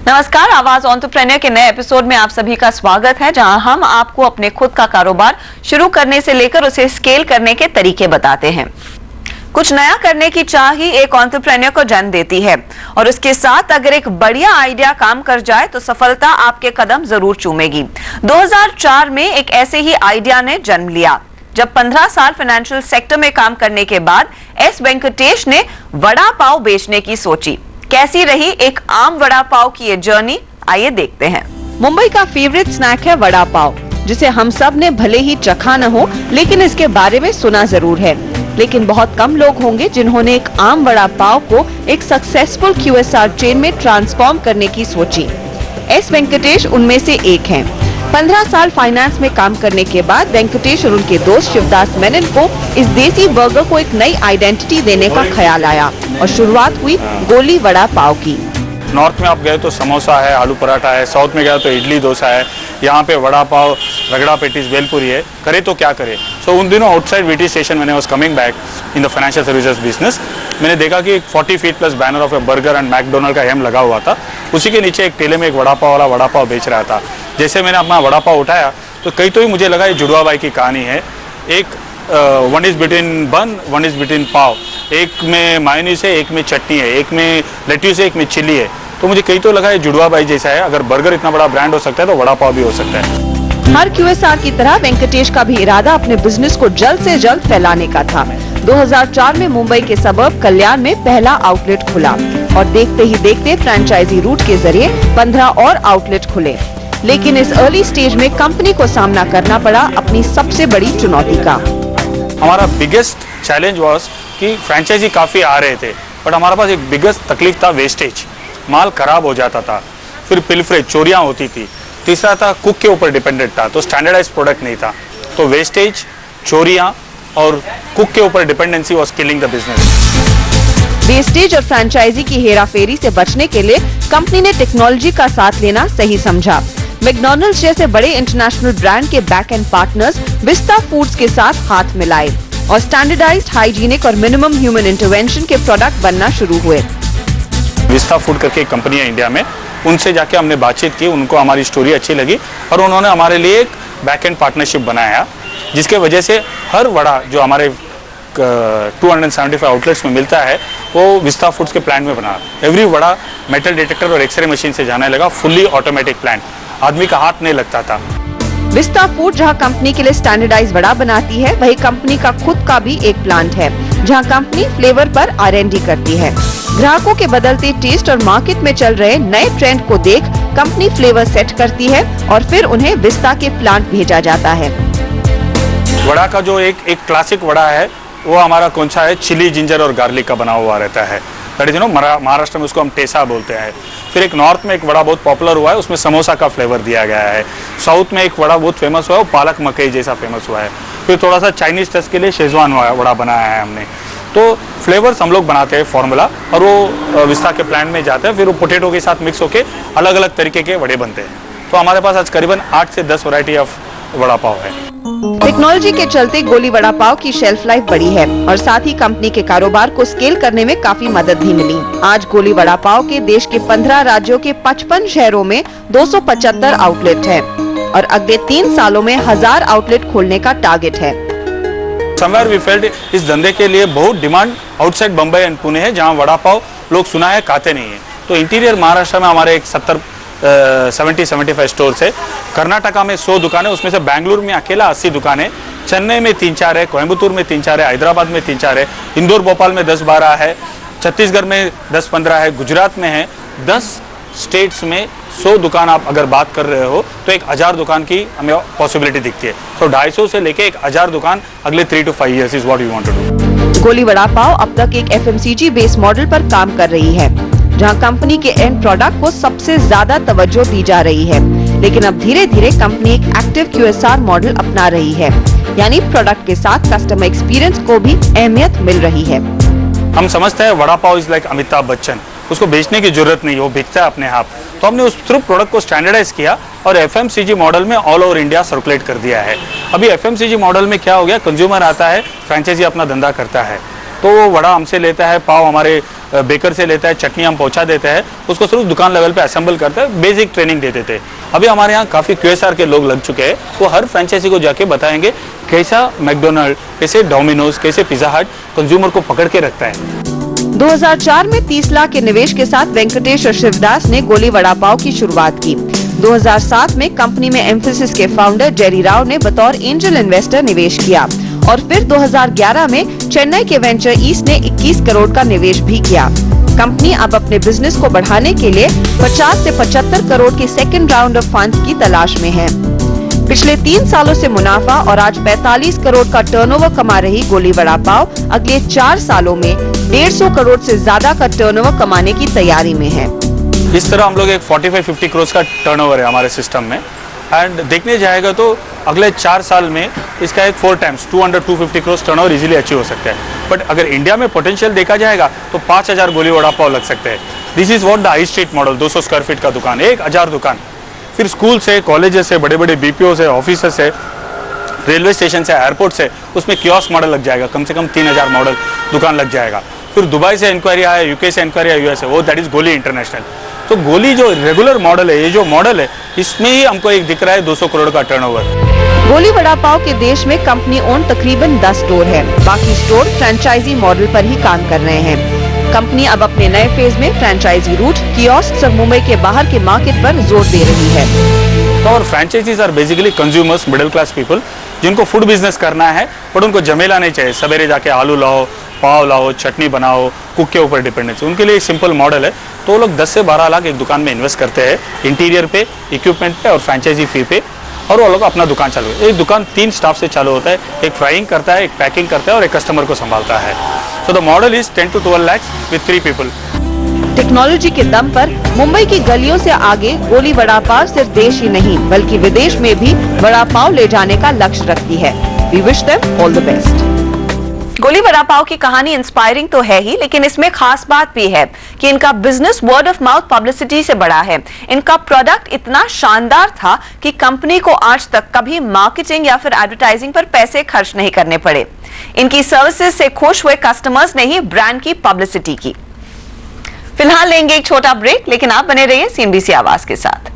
नमस्कार, आवाज एंटरप्रेन्योर के नए एपिसोड में आप सभी का स्वागत है, जहां हम आपको अपने खुद का कारोबार शुरू करने से लेकर उसे स्केल करने के तरीके बताते हैं। कुछ नया करने की चाह ही एक एंटरप्रेन्योर को जन्म देती है और उसके साथ अगर एक बढ़िया आइडिया काम कर जाए तो सफलता आपके कदम जरूर चूमेगी। 2004 में एक ऐसे ही आइडिया ने जन्म लिया जब 15 साल फाइनेंशियल सेक्टर में काम करने के बाद एस वेंकटेश ने वड़ा पाव बेचने की सोची। कैसी रही एक आम वड़ा पाव की ये जर्नी, आइए देखते हैं। मुंबई का फेवरेट स्नैक है वड़ा पाव, जिसे हम सब ने भले ही चखा न हो लेकिन इसके बारे में सुना जरूर है। लेकिन बहुत कम लोग होंगे जिन्होंने एक आम वड़ा पाव को एक सक्सेसफुल QSR चेन में ट्रांसफॉर्म करने की सोची। एस वेंकटेश उनमें से एक हैं। 15 साल फाइनेंस में काम करने के बाद वेंकटेश और उनके दोस्त शिवदास मेनन को इस देसी बर्गर को एक नई आइडेंटिटी देने का ख्याल आया और शुरुआत हुई गोली वड़ा पाव की। नॉर्थ में आप गए तो समोसा है, आलू पराठा है, साउथ में गए तो इडली डोसा है, यहाँ पे वड़ा पाव, रगड़ा पेटीज, भेलपुरी है। करे तो क्या करे। सो उन दिनों आउटसाइड VT स्टेशन मैंने was coming back in the financial services business, मैंने देखा कि 40 feet plus banner of A burger and McDonald का एम लगा हुआ था। उसी के नीचे एक ठेले में एक वड़ा पाव वाला वड़ा पाव बेच रहा था। जैसे मैंने अपना वड़ा पाव उठाया तो कहीं तो ही मुझे लगा ये जुड़वा बाई की कहानी है। एक वन इज बिटवीन बन, वन इज बिटवीन पाव, एक में मायोनीज है, एक में चटनी है, एक में लेट्यूस है, एक में चिली है। तो मुझे कहीं तो लगा ये जुड़वा बाई जैसा है। अगर बर्गर इतना बड़ा ब्रांड हो सकता है तो वड़ा पाव भी हो सकता है। हर QSR की तरह वेंकटेश का भी इरादा अपने बिजनेस को जल्द से जल्द फैलाने का था। 2004 में मुंबई के सबर्ब कल्याण में पहला आउटलेट खुला और देखते ही देखते फ्रेंचाइजी रूट के जरिए 15 और आउटलेट खुले। लेकिन इस अर्ली स्टेज में कंपनी को सामना करना पड़ा अपनी सबसे बड़ी चुनौती का। हमारा बिगेस्ट चैलेंज वाज कि फ्रेंचाइजी काफ़ी आ रहे थे, बट हमारे पास एक बिगेस्ट तकलीफ था वेस्टेज। माल खराब हो जाता था, फिर पिलफरेज, चोरियाँ होती थी। तीसरा था कुक के ऊपर डिपेंडेंट था, तो स्टैंडर्डाइज प्रोडक्ट नहीं था। तो वेस्टेज, चोरियाँ और कुक के ऊपर dependency was killing the business. Wastage और फ्रेंचाइजी की हेराफेरी से बचने के लिए कंपनी ने टेक्नोलॉजी का साथ लेना सही समझा। मैकडॉनल्ड्स जैसे बड़े इंटरनेशनल ब्रांड के back and partners vista foods के साथ हाथ मिलाए और स्टैंडर्डाइज्ड, हाइजीनिक और मिनिमम ह्यूमन इंटरवेंशन के प्रोडक्ट बनना शुरू हुए। विस्ता फूड करके एक कंपनी है इंडिया में, उनसे जाके हमने बातचीत की, उनको हमारी स्टोरी अच्छी लगी और उन्होंने हमारे लिए एक बैक एंड पार्टनरशिप बनाया, जिसके वजह से हर वड़ा जो हमारे 275 आउटलेट्स में मिलता है वो विस्ता फूड्स के प्लांट में बना। एवरी वड़ा मेटल डिटेक्टर और एक्सरे मशीन से जाने लगा, फुल्ली ऑटोमेटिक प्लांट, आदमी का हाथ नहीं लगता था। विस्ता फूड जहां कंपनी के लिए स्टैंडर्डाइज वड़ा बनाती है, वही कंपनी का खुद का भी एक प्लांट है जहां कंपनी फ्लेवर पर R&D करती है। ग्राहकों के बदलते टेस्ट और मार्केट में चल रहे नए ट्रेंड को देख कंपनी फ्लेवर सेट करती है और फिर उन्हें विस्ता के प्लांट भेजा जाता है। वड़ा का जो एक क्लासिक वड़ा है वो हमारा कौन सा है, चिली, जिंजर और गार्लिक का बना हुआ रहता है। दैट इज महाराष्ट्र में उसको हम टेसा बोलते हैं। फिर एक नॉर्थ में एक वड़ा बहुत पॉपुलर हुआ है, उसमें समोसा का फ्लेवर दिया गया है। साउथ में एक वड़ा बहुत फेमस हुआ है, वो पालक मकई जैसा फेमस हुआ है। फिर थोड़ा सा चाइनीज टच के लिए शेजवान वड़ा बनाया है हमने। तो फ्लेवर्स हम लोग बनाते हैं फॉर्मूला, और वो विस्ता के प्लांट में जाते हैं, फिर वो पोटैटो के साथ मिक्स होके अलग अलग तरीके के वड़े बनते हैं। तो हमारे पास आज करीबन 8 से 10 वैरायटी ऑफ वड़ा पाव है। टेक्नोलॉजी के चलते गोली वड़ा पाव की शेल्फ लाइफ बढ़ी है और साथ ही कंपनी के कारोबार को स्केल करने में काफी मदद भी मिली। आज गोली वड़ा पाव के देश के 15 राज्यों के 55 शहरों में 275 आउटलेट है और अगले 3 सालों में 1000 आउटलेट खोलने का टारगेट है। समवेयर वी फेल्ट इस धंधे के लिए बहुत demand outside Bombay and Pune है, जहाँ वड़ा पाव लोग सुना है, खाते नहीं है। तो इंटीरियर महाराष्ट्र में हमारे एक 70-75 स्टोर है। कर्नाटका में 100 दुकानें, उसमें से बेंगलुरु में अकेला 80 दुकानें, चेन्नई में 3-4 है, कोयम्बतूर में 3-4 है, हैदराबाद में 3-4 है, इंदौर भोपाल में 10-12 है, छत्तीसगढ़ में 10-15 है, गुजरात में है। 10 स्टेट्स में 100 दुकान आप अगर बात कर रहे हो तो एक 1000 दुकान की हमें पॉसिबिलिटी दिखती है। तो 250 से लेके एक 1000 दुकान अगले 3 to 5 years is what we want to do. Goli vada पाव अब तक एक FMCG बेस्ड मॉडल पर काम कर रही है, जहां कंपनी के एंड प्रोडक्ट को सबसे ज्यादा तवज्जो दी जा रही है। लेकिन अब धीरे धीरे कंपनी एक एक्टिव QSR मॉडल अपना रही है, यानी प्रोडक्ट के साथ कस्टमर एक्सपीरियंस को भी अहमियत मिल रही है। हम समझते हैं वड़ा पाव इज लाइक अमिताभ बच्चन, उसको बेचने की जरूरत नहीं, वो बिकता है अपने आप। तो हमने उस थ्रू प्रोडक्ट को स्टैंडर्डाइज किया और FMCG मॉडल में ऑल ओवर इंडिया सर्कुलेट कर दिया है। अभी FMCG मॉडल में क्या हो गया, कंज्यूमर आता है, फ्रेंचाइजी अपना धंधा करता है, तो वो वड़ा हमसे लेता है, पाव हमारे बेकर से लेता है, चटनी हम पहुंचा देते हैं, उसको सिर्फ दुकान लेवल पे असेंबल करते हैं, बेसिक ट्रेनिंग देते थे। अभी हमारे यहाँ काफ़ी QSR के लोग लग चुके हैं, वो हर फ्रेंचाइजी को जाके बताएंगे कैसा मैकडोनल्ड, कैसे डोमिनोज, कैसे पिज़्ज़ा हट कंज्यूमर को पकड़ के रखता है। 2004 में 30 लाख के निवेश के साथ वेंकटेश और शिवदास ने गोली वड़ा पाव की शुरुआत की। 2007 में कंपनी में एम्फेसिस के फाउंडर जेरी राव ने बतौर एंजल इन्वेस्टर निवेश किया और फिर 2011 में चेन्नई के वेंचर ईस्ट ने 21 करोड़ का निवेश भी किया। कंपनी अब अपने बिजनेस को बढ़ाने के लिए 50 से 75 करोड़ के सेकंड राउंड ऑफ फंड्स की तलाश में है। पिछले 3 सालों से मुनाफा और आज 45 करोड़ का टर्नओवर कमा रही गोली वड़ा पाव अगले 4 सालों में 150 करोड़ से ज्यादा का टर्नओवर कमाने की तैयारी में है। इस तरह हम लोग एक 45-50 करोड़ का टर्नओवर है हमारे सिस्टम में, एंड देखने जाएगा तो अगले 4 साल में इसका एक 4 times 200-250 crore turnover easily achieve हो सकता है। बट अगर इंडिया में पोटेंशियल देखा जाएगा तो 5000 गोली वड़ा पाव लग सकते हैं। This is what the high street model, 200 square feet का दुकान, 1000 दुकान, फिर स्कूल से, कॉलेजेस से, बड़े बड़े BPO से, ऑफिस से, रेलवे स्टेशन से, एयरपोर्ट से, उसमें कियोस्क मॉडल लग जाएगा, कम से कम 3000 मॉडल दुकान लग जाएगा। फिर दुबई से इंक्वायरी आया, UK से इंक्वायरी आया, US से, वो दैट इज गोली इंटरनेशनल। तो गोली जो रेगुलर मॉडल है, ये जो मॉडल है, इसमें ही हमको एक दिख रहा है 200 करोड़ का टर्नओवर। गोली वड़ा पाव के देश में कंपनी ओन तकरीबन 10 स्टोर है, बाकी स्टोर फ्रेंचाइजी मॉडल पर ही काम कर रहे हैं। कंपनी अब अपने नए फेज में फ्रेंचाइजी रूट, कियोस्क और मुंबई के बाहर के मार्केट पर जोर दे रही है। और franchisees are basically consumers, middle class people जिनको फूड बिजनेस करना है, बट उनको झमेला नहीं चाहिए, सवेरे जाके आलू लाओ, पाव लाओ, चटनी बनाओ, कुक के ऊपर डिपेंडेंसी, उनके लिए एक सिंपल मॉडल है। तो वो लोग 10 से 12 लाख एक दुकान में इन्वेस्ट करते हैं, इंटीरियर पे, इक्विपमेंट पे और फ्रेंचाइजी फी पे, और वो लोग अपना दुकान चालू है। एक दुकान 3 स्टाफ से चालू होता है, एक फ्राइंग करता है, एक पैकिंग करता है और एक कस्टमर को संभालता है। So the model is 10 to 12 lakhs with 3 people। Technology के दम पर मुंबई की गलियों से आगे गोली वड़ा पाव सिर्फ देश ही नहीं बल्कि विदेश में भी वड़ा पाव ले जाने का लक्ष्य रखती है। We wish them all the best। गोली वड़ा पाव की कहानी इंस्पायरिंग तो है ही, लेकिन इसमें खास बात भी है कि इनका business word of mouth publicity से बड़ा है। इनका प्रोडक्ट इतना शानदार था कि कंपनी को आज तक कभी मार्केटिंग या फिर एडवर्टाइजिंग पर पैसे खर्च नहीं करने पड़े। इनकी सर्विसेज से खुश हुए कस्टमर्स ने ही ब्रांड की पब्लिसिटी की। फिलहाल लेंगे एक छोटा ब्रेक, लेकिन आप बने रहिए CNBC आवाज के साथ।